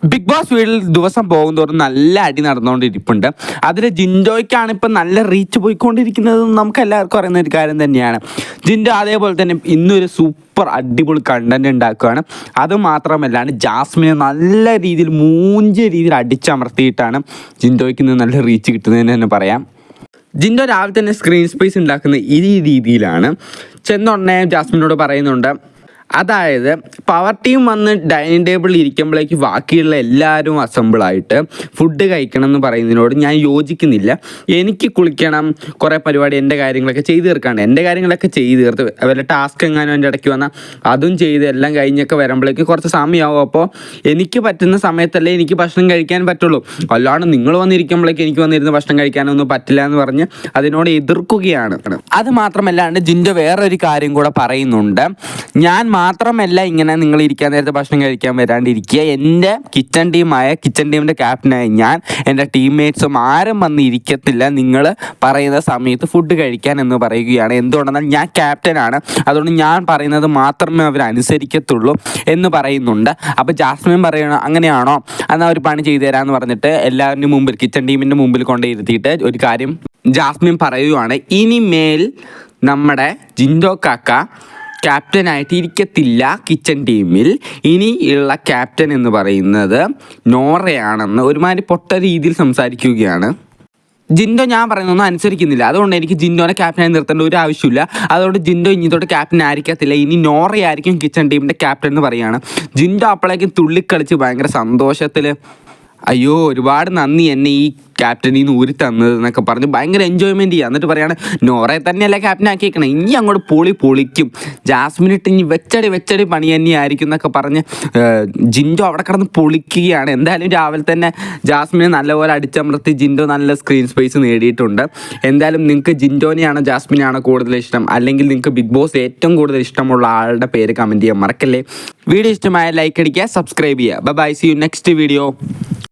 Big boss വീട്ടിൽ ദിവസം പോകുന്തോറും നല്ല അടി നടന്നുകൊണ്ടിരിപ്പുണ്ട്. അതിൽ ജിൻഡോയ്ക്കാണ് ഇപ്പം നല്ല റീച്ച് പോയിക്കൊണ്ടിരിക്കുന്നത്. നമുക്ക് എല്ലാവർക്കും അറിയുന്ന ഒരു കാര്യം തന്നെയാണ്. ജിൻഡോ അതേപോലെ തന്നെ ഇന്നൊരു സൂപ്പർ അടിപൊളി കണ്ടന്റ് ഉണ്ടാക്കുകയാണ്. അതുമാത്രമല്ലാണ് ജാസ്മിനെ നല്ല രീതിയിൽ രീതിയിൽ അടിച്ചമർത്തിയിട്ടാണ് ജിൻഡോയ്ക്ക് ഇന്ന് നല്ല റീച്ച് കിട്ടുന്നതെന്ന് തന്നെ പറയാം. ജിൻഡോ രാവിലെ തന്നെ സ്ക്രീൻ സ്പേസ് ഉണ്ടാക്കുന്ന ഈ രീതിയിലാണ്. ചെന്നുടനെ ജാസ്മിനോട് പറയുന്നുണ്ട്, അതായത് പവർ ടീം വന്ന് ഡൈനിങ് ടേബിളിൽ ഇരിക്കുമ്പോഴേക്ക് ബാക്കിയുള്ള എല്ലാവരും അസംബിളായിട്ട് ഫുഡ് കഴിക്കണം എന്ന് പറയുന്നതിനോട് ഞാൻ യോജിക്കുന്നില്ല. എനിക്ക് കുളിക്കണം, കുറേ പരിപാടി എൻ്റെ കാര്യങ്ങളൊക്കെ ചെയ്ത് തീർക്കാണ്ട് എൻ്റെ കാര്യങ്ങളൊക്കെ ചെയ്ത് തീർത്ത് വല്ല ടാസ്ക് എങ്ങാനും എൻ്റെ ഇടയ്ക്ക് വന്നാൽ അതും ചെയ്ത് എല്ലാം കഴിഞ്ഞൊക്കെ വരുമ്പോഴേക്ക് കുറച്ച് സമയമാവും. അപ്പോൾ എനിക്ക് പറ്റുന്ന സമയത്തല്ലേ എനിക്ക് ഭക്ഷണം കഴിക്കാൻ പറ്റുള്ളൂ. അല്ലാണ്ട് നിങ്ങൾ വന്നിരിക്കുമ്പോഴേക്ക് എനിക്ക് വന്നിരുന്ന് ഭക്ഷണം കഴിക്കാനൊന്നും പറ്റില്ല എന്ന് പറഞ്ഞ് അതിനോട് എതിർക്കുകയാണ്. അത് മാത്രമല്ലാണ്ട് ജിൻഡോ വേറൊരു കാര്യം കൂടെ പറയുന്നുണ്ട്. ഞാൻ മാത്രമല്ല ഇങ്ങനെ നിങ്ങൾ ഇരിക്കാൻ നേരത്തെ ഭക്ഷണം കഴിക്കാൻ വരാണ്ടിരിക്കുക, എൻ്റെ കിച്ചൺ ടീമിൻ്റെ ക്യാപ്റ്റനായ ഞാൻ എൻ്റെ ടീംമേറ്റ്സും ആരും വന്ന് ഇരിക്കത്തില്ല നിങ്ങൾ പറയുന്ന സമയത്ത് ഫുഡ് കഴിക്കാൻ എന്ന് പറയുകയാണ്. എന്തുകൊണ്ടെന്നാൽ ഞാൻ ക്യാപ്റ്റനാണ്, അതുകൊണ്ട് ഞാൻ പറയുന്നത് മാത്രമേ അവർ അനുസരിക്കത്തുള്ളൂ എന്ന് പറയുന്നുണ്ട്. അപ്പോൾ ജാസ്മിൻ പറയണം, അങ്ങനെയാണോ, എന്നാൽ ഒരു പണി ചെയ്തു തരാമെന്ന് പറഞ്ഞിട്ട് എല്ലാവരുടെയും മുമ്പിൽ കിച്ചൺ ടീമിൻ്റെ മുമ്പിൽ കൊണ്ടിരുത്തിയിട്ട് ഒരു കാര്യം ജാസ്മിൻ പറയുകയാണ്. ഇനിമേൽ നമ്മുടെ ജിൻഡോ കാക്ക ക്യാപ്റ്റനായിട്ട് ഇരിക്കത്തില്ല കിച്ചൺ ടീമിൽ. ഇനി ഉള്ള ക്യാപ്റ്റൻ എന്ന് പറയുന്നത് നോറയാണെന്ന് ഒരുമാതിരി പൊട്ട രീതിയിൽ സംസാരിക്കുകയാണ്. ജിൻഡോ ഞാൻ പറയുന്നൊന്നും അനുസരിക്കുന്നില്ല, അതുകൊണ്ട് എനിക്ക് ജിൻഡോനെ ക്യാപ്റ്റനായി നിർത്തേണ്ട ഒരു ആവശ്യമില്ല. അതുകൊണ്ട് ജിൻഡോ ഇനി തൊട്ട് ക്യാപ്റ്റൻ ആയിരിക്കത്തില്ല, ഇനി നോറയായിരിക്കും കിച്ചൺ ടീമിൻ്റെ ക്യാപ്റ്റൻ എന്ന് പറയുകയാണ്. ജിൻഡോ അപ്പോഴേക്കും തുള്ളിക്കളിച്ച് ഭയങ്കര സന്തോഷത്തിൽ അയ്യോ ഒരുപാട് നന്ദി എന്നെ ഈ ക്യാപ്റ്റനിൽ നിന്ന് ഊരി തന്നത് എന്നൊക്കെ പറഞ്ഞ് ഭയങ്കര എൻജോയ്മെൻറ്റ് ചെയ്യുക. എന്നിട്ട് പറയാണ്, നോറയെ തന്നെയല്ലേ ക്യാപ്റ്റൻ ആക്കിയേക്കണം, ഇനി അങ്ങോട്ട് പൊളിക്കും, ജാസ്മിനിട്ട് ഇനി വെച്ചടി പണി തന്നെയായിരിക്കും എന്നൊക്കെ പറഞ്ഞ് ജിൻഡോ അവിടെ കിടന്ന് പൊളിക്കുകയാണ്. എന്തായാലും രാവിലെ തന്നെ ജാസ്മിനെ നല്ലപോലെ അടിച്ചമർത്തി ജിൻഡോ നല്ല സ്ക്രീൻ സ്പേസ് നേടിയിട്ടുണ്ട്. എന്തായാലും നിങ്ങൾക്ക് ജിൻഡോനെയാണോ ജാസ്മിനെയാണോ കൂടുതൽ ഇഷ്ടം, അല്ലെങ്കിൽ നിങ്ങൾക്ക് ബിഗ് ബോസ് ഏറ്റവും കൂടുതൽ ഇഷ്ടമുള്ള ആളുടെ പേര് കമൻറ്റ് ചെയ്യാൻ മറക്കല്ലേ. വീഡിയോ ഇഷ്ടമായ ലൈക്ക് അടിക്കുക, സബ്സ്ക്രൈബ് ചെയ്യുക. Bye, see you next video.